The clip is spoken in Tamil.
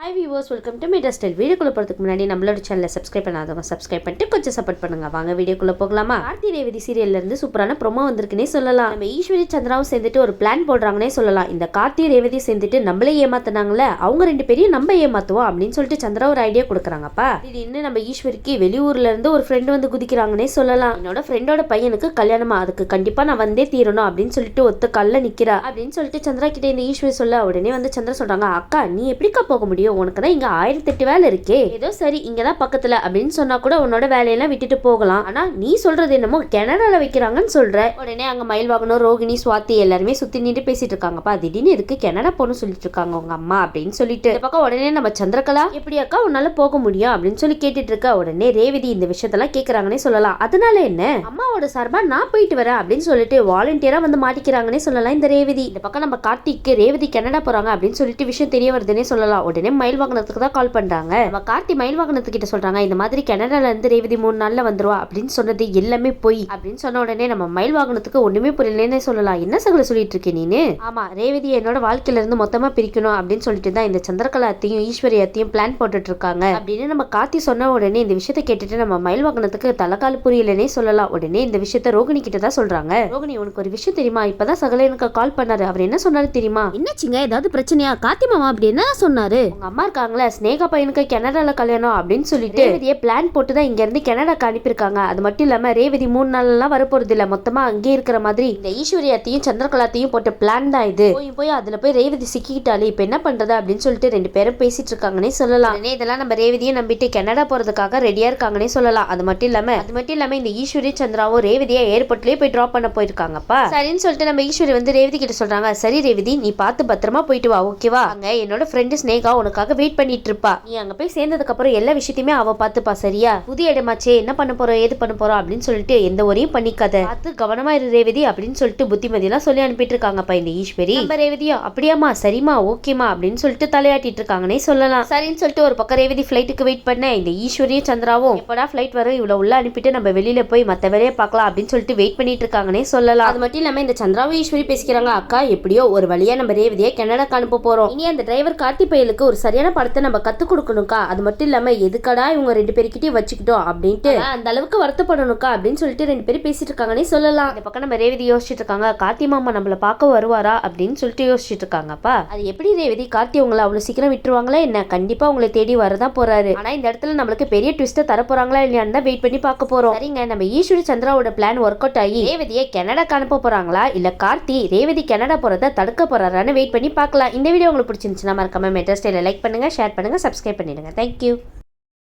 High viewers, welcome to media style. வீடியோக்குள்ள போகிறதுக்கு முன்னாடி நம்மளோட சேனலை சப்ஸ்கிரைப் பண்ணாதவங்க சப்ஸ்கிரைப் பண்ணிட்டு கொஞ்சம் சப்போர்ட் பண்ணுங்க. வாங்க வீடியோக்குள்ள போகலாமா? கார்த்தி ரேவதி சீரியல்ல இருந்து சூப்பரான ப்ரோமோ வந்திருக்குன்னே சொல்லலாம். நம்ம ஈஸ்வரி சந்திராவும் சேர்ந்துட்டு ஒரு பிளான் போடுறாங்கன்னே சொல்லலாம். இந்த கார்த்தி ரேவதி சேர்ந்துட்டு நம்மளே ஏமாத்தினாங்களே, அவங்க ரெண்டு பேரையும் நம்ம ஏமாத்துவோம் அப்படின்னு சொல்லிட்டு சந்திரா ஒரு ஐடியா கொடுக்குறாங்கப்பா. திடீர்னு நம்ம ஈஸ்வரிக்கு வெளியூர்ல இருந்து ஒரு ஃப்ரெண்டு வந்து குதிக்கிறாங்கன்னே சொல்லலாம். என்னோட ஃப்ரெண்டோட பையனுக்கு கல்யாணமா, அதுக்கு கண்டிப்பா நான் வந்தே தீரணும் அப்படின்னு சொல்லிட்டு ஒத்த கல்ல நிக்கிறா அப்படின்னு சொல்லிட்டு சந்திரா கிட்ட இந்த ஈஸ்வரி சொல்ல, உடனே வந்து சந்திரா சொல்றாங்க, அக்கா நீ எப்படிக்கா போக முடியும், உனக்கு தான் இங்க 1008 வேலை இருக்கே, ஏதோ சரி இங்கதான் பக்கத்துல அப்படின்னு சொன்னா கூட உன்னோட வேலையெல்லாம் விட்டுட்டு போகலாம். ஆனா நீ சொல்றது என்னமோ கனடால வைக்கிறாங்கன்னு சொல்ற. உடனே அங்க மயில் வாகனம், ரோகிணி, சுவாதி எல்லாருமே சுத்தி நின்று பேசிட்டு இருக்காங்கப்பா. திடீர்னு எதுக்கு கனடா போன்னு சொல்லிட்டு இருக்காங்க உங்க அம்மா அப்படின்னு சொல்லிட்டு பக்கம் உடனே நம்ம சந்திரகலா எப்படி அக்கா உன்னால போக முடியும் அப்படின்னு சொல்லி கேட்டுட்டு இருக்க. உடனே ரேவதி இந்த விஷயத்தெல்லாம் கேக்குறாங்கன்னே சொல்லலாம். அதனால என்ன, அம்மாவோட சார்பா நான் போயிட்டு வரேன் அப்படின்னு சொல்லிட்டு வாலண்டியரா வந்து மாட்டிக்கிறாங்கன்னே சொல்லலாம் இந்த ரேவதி. இந்த பக்கம் நம்ம கார்த்திக்கு ரேவதி கனடா போறாங்க அப்படின்னு சொல்லிட்டு விஷயம் தெரிய வருதுன்னே சொல்லலாம். உடனே மயில் வாகனத்துக்கு தான் கால் பண்றாங்க. நம்ம கார்த்தி மயில் வாகனத்துக்கிட்ட சொல்றாங்க, இந்த மாதிரி கனடால இருந்து ரேவதி 3 நாள்ல வந்துருவா அப்படின்னு சொன்னது எல்லாமே போய் அப்படின்னு சொன்ன உடனே நம்ம மயில் வாகனத்துக்கு ஒண்ணுமே புரியலன்னு சொல்லலாம். என்ன சகல சொல்லிட்டு இருக்கே நீனு? ஆமா, ரேவதி என்னோட வாழ்க்கையில இருந்து மொத்தமா பிரிக்கணும் அப்படின்னு சொல்லிட்டு தான் இந்த சந்திரகலாத்தையும் ஈஸ்வரியத்தையும் பிளான் போட்டுட்டு இருக்காங்க அப்படின்னு நம்ம கார்த்தி சொன்ன உடனே இந்த விஷயத்தை கேட்டுட்டு நம்ம மயில் வாகனத்துக்கு தலைக்கால் புரியலன்னே சொல்லலாம். உடனே இந்த விஷயத்த ரோகிணி கிட்ட தான் சொல்றாங்க. ரோகிணி, உனக்கு ஒரு விஷயம் தெரியுமா, இப்பதான் சகல எனக்கு கால் பண்ணாரு, அவர் என்ன சொன்னாரு தெரியுமா? என்னச்சுங்க, ஏதாவது பிரச்சனையா? கார்த்தி மாமா அப்படி என்ன சொன்னாரு? உங்க அம்மா இருக்காங்களே, ஸ்னேகா பையனுக்கு கனடால கல்யாணம் அப்படின்னு சொல்லிட்டு ரேவதியை பிளான் போட்டு தான் இங்க இருந்து கனடாக்கு அனுப்பியிருக்காங்க. அது மட்டும் இல்லாம ரேவதி 3 நாள் எல்லாம் வரப்போறது இல்ல, மொத்தமா அங்கே இருக்கிற மாதிரி இந்த ஈஸ்வரியத்தையும் சந்திரகலாத்தையும் போட்ட பிளான் தான் இது. போய் அதுல போய் ரேவதி சிக்கிட்டாலே இப்ப என்ன பண்றது அப்படின்னு சொல்லிட்டு 2 பேரும் பேசிட்டு இருக்காங்கன்னே சொல்லலாம். இதெல்லாம் நம்ம ரேவதியை நம்பிட்டு கனடா போறதுக்காக ரெடியா இருக்காங்கன்னே சொல்லலாம். அது மட்டும் இல்லாம இந்த ஈஸ்வரி சந்திராவும் ரேவதியா ஏர்போர்ட்லயே போய் டிராப் பண்ண போயிருக்காங்கப்பா. சரின்னு சொல்லிட்டு நம்ம ஈஸ்வரி வந்து ரேவதி கிட்ட சொல்றாங்க, சரி ரேவதி நீ பார்த்து பத்திரமா போயிட்டு வா, ஓகேவா? அங்க என்னோட ஃப்ரெண்டு ஸ்னேகா உனக்காக வெயிட் பண்ணிட்டு இருப்பா. நீ அங்க போய் சேர்ந்ததுக்கு அப்புறம் எல்லா விஷயத்தையுமே அவ பாத்துப்பா, சரியா? புதிய இடமாச்சே, என்ன பண்ண போறோம் ஏது பண்ண போறோம் அப்படின்னு சொல்லிட்டு எந்த ஒரையும் பண்ணிக்காத, பார்த்து கவனமா இரு ரேவதி அப்படின்னு சொல்லிட்டு புத்திமதி எல்லாம் சொல்லி அனுப்பிட்டு இருக்காங்கப்பா இந்த ஈஸ்வரி. நம்ம ரேவதியா அப்படியாமா, சரிமா, ஓகேமா அப்படின்னு சொல்லிட்டு தலையாட்டிட்டு இருக்காங்கன்னே சொல்லலாம். சரின்னு சொல்லிட்டு ஒரு பக்கம் ரேவதி ஃபிளைட்டுக்கு வெயிட் பண்ண இந்த ஈஸ்வரியும் சந்திராவும் எப்படா ஃபிளைட் வரும், இவ்வளவு உள்ள அனுப்பிட்டு நம்ம வெளியில போய் மத்த வேலையை பார்க்கலாம் அப்படின்னு சொல்லிட்டு வெயிட் பண்ணிட்டு இருக்காங்கன்னே சொல்லலாம். அது மட்டும் இல்லாம இந்த சந்திராவும் ஈஸ்வரி பேசிக்கிறாங்க, அக்கா எப்படியோ ஒரு வழியா நம்ம ரேவதியை கனடாக்கு அனுப்ப போறோம். இனி அந்த டிரைவர் கார்த்தி பையலுக்கு ஒரு சரியான படத்தை நம்ம கத்து கொடுக்கணும்க்கா. அது மட்டும் இல்லாம எதுக்கடா இவங்க 2 பேருக்கிட்டையும் வச்சுக்கிட்டோம் அப்படின்ட்டு அந்த அளவுக்கு வருத்தப்படணும்க்கா அப்படின்னு சொல்லிட்டு 2 பேரும் பேசிட்டு இருக்காங்கன்னே சொல்லலாம். இந்த பக்கம் நம்ம ரேவதி யோசிச்சுட்டு இருக்காங்க, கார்த்தி மாமா நம்மள பார்க்க வருவாரா அப்படின்னு சொல்லிட்டு யோசிச்சுட்டு இருக்காங்கப்பா. அது எப்படி ரேவதி, கார்த்தி உங்களை அவ்வளவு சீக்கிரம் விட்டுருவாங்களா என்ன? கண்டிப்பா உங்களை தேடி வரதான் போறாரு. ஆனா இந்த இடத்துல நம்மளுக்கு பெரிய ட்விஸ்ட தர போறாங்களா இல்லையான்னு தான் வெயிட் பண்ணி பார்க்க போறோம். சரிங்க, நம்ம ஈஸ்வரி சந்திராவோட பிளான் ஒர்க் அவுட் ஆகி ரேவதியை கனடாக்கு அனுப்ப போறாங்களா இல்ல கார்த்தி ரேவதி கனடா போறதை தடுக்க போறாரான்னு வெயிட் பண்ணி பார்க்கலாம். இந்த வீடியோ உங்களுக்கு பிடிச்சிருந்துச்சுன்னா மறக்காம மெட்ரா ஸ்டைல லைக் பண்ணுங்க, ஷேர் பண்ணுங்க, சப்ஸ்கிரைப் பண்ணிடுங்க. தேங்க்யூ.